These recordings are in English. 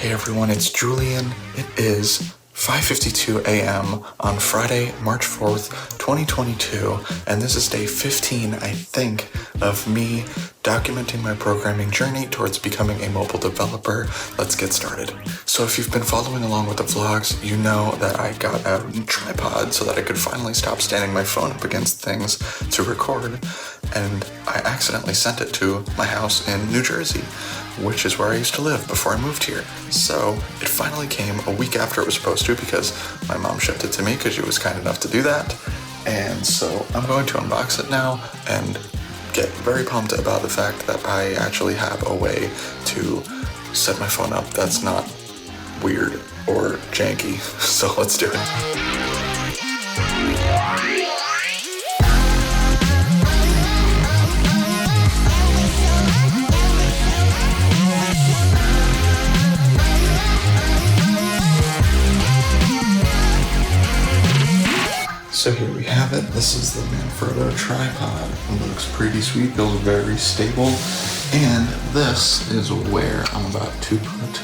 Hey everyone, it's Julian. It is 5:52 a.m. on Friday, March 4th, 2022, and this is day 15, I think, of me documenting my programming journey towards becoming a mobile developer. Let's get started. So if you've been following along with the vlogs, you know that I got a tripod so that I could finally stop standing my phone up against things to record, and I accidentally sent it to my house in New Jersey, which is where I used to live before I moved here. So it finally came a week after it was supposed to because my mom shipped it to me because she was kind enough to do that. And so I'm going to unbox it now and get very pumped about the fact that I actually have a way to set my phone up that's not weird or janky. So let's do it. So here we have it. This is the Manfrotto tripod. It looks pretty sweet, feels very stable. And this is where I'm about to put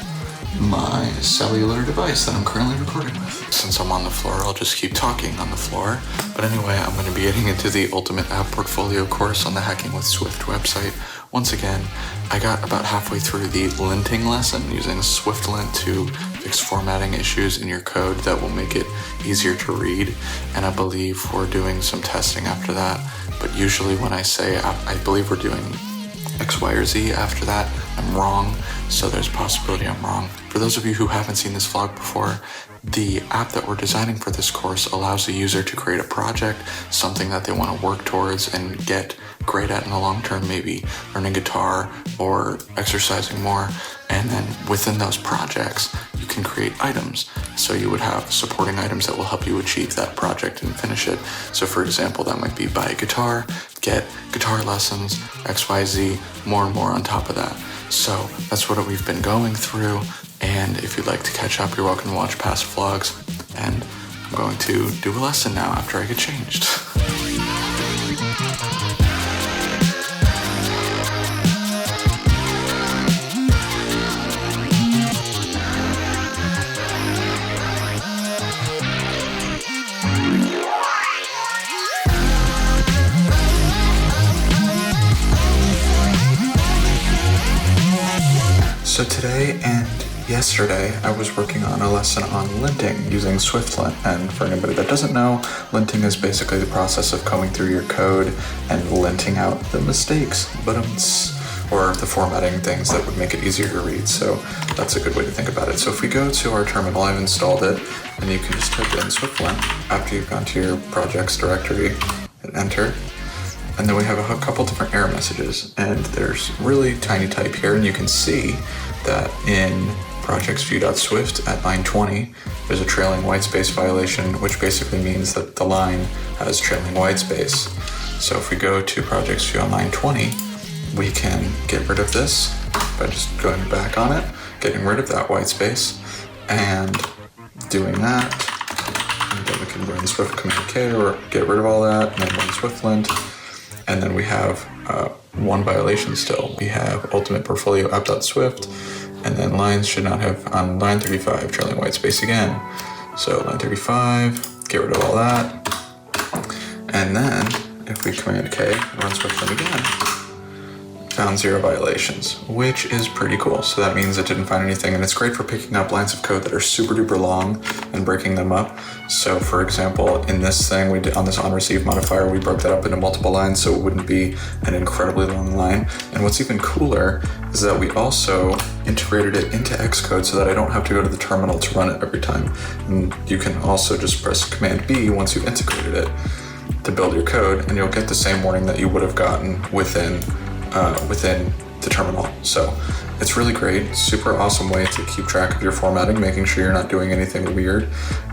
my cellular device that I'm currently recording with. Since I'm on the floor, I'll just keep talking on the floor. But anyway, I'm going to be getting into the Ultimate App Portfolio course on the Hacking with Swift website. Once again, I got about halfway through the linting lesson using SwiftLint to fix formatting issues in your code that will make it easier to read. And I believe we're doing some testing after that. But usually when I say I believe we're doing X, Y, or Z after that, I'm wrong. So there's a possibility I'm wrong. For those of you who haven't seen this vlog before, the app that we're designing for this course allows the user to create a project, something that they want to work towards and get great at in the long term, maybe learning guitar or exercising more. And then within those projects, you can create items. So you would have supporting items that will help you achieve that project and finish it. So for example, that might be buy a guitar, get guitar lessons, XYZ, more and more on top of that. So that's what we've been going through. And if you'd like to catch up, you're welcome to watch past vlogs. And I'm going to do a lesson now after I get changed. So today and yesterday, I was working on a lesson on linting using SwiftLint. And for anybody that doesn't know, linting is basically the process of combing through your code and linting out the mistakes, or the formatting things that would make it easier to read. So that's a good way to think about it. So if we go to our terminal, I've installed it, and you can just type in SwiftLint after you've gone to your projects directory and enter. And then we have a couple different error messages, and there's really tiny type here, and you can see that in projects_view.swift at line 20, there's a trailing whitespace violation, which basically means that the line has trailing whitespace. So if we go to projects_view on line 20, we can get rid of this by just going back on it, getting rid of that whitespace, and doing that. And then we can run Swift Command K or get rid of all that, and then run SwiftLint. And then we have one violation still. We have ultimate portfolio app.swift, and then lines should not have on line 35 trailing whitespace again. So line 35, get rid of all that. And then if we Command K, run SwiftLint again, found 0 violations, which is pretty cool. So that means it didn't find anything, and it's great for picking up lines of code that are super duper long and breaking them up. So for example, in this thing, we did on this onReceive modifier, we broke that up into multiple lines so it wouldn't be an incredibly long line. And what's even cooler is that we also integrated it into Xcode so that I don't have to go to the terminal to run it every time. And you can also just press Command B once you've integrated it to build your code, and you'll get the same warning that you would have gotten within the terminal. So it's really great, super awesome way to keep track of your formatting, making sure you're not doing anything weird.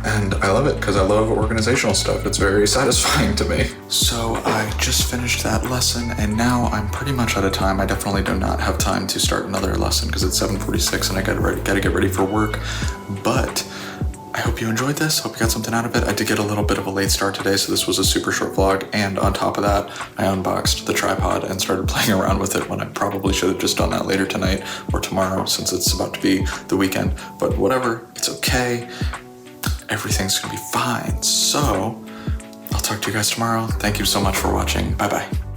And I love it because I love organizational stuff. It's very satisfying to me. So I just finished that lesson, and now I'm pretty much out of time. I definitely do not have time to start another lesson because it's 7:46 and I gotta get ready for work. But I I hope you enjoyed this. Hope you got something out of it. I did get a little bit of a late start today, so this was a super short vlog. And on top of that, I unboxed the tripod and started playing around with it when I probably should have just done that later tonight or tomorrow, since it's about to be the weekend. But whatever, it's okay. Everything's gonna be fine. So I'll talk to you guys tomorrow. Thank you so much for watching. Bye-bye.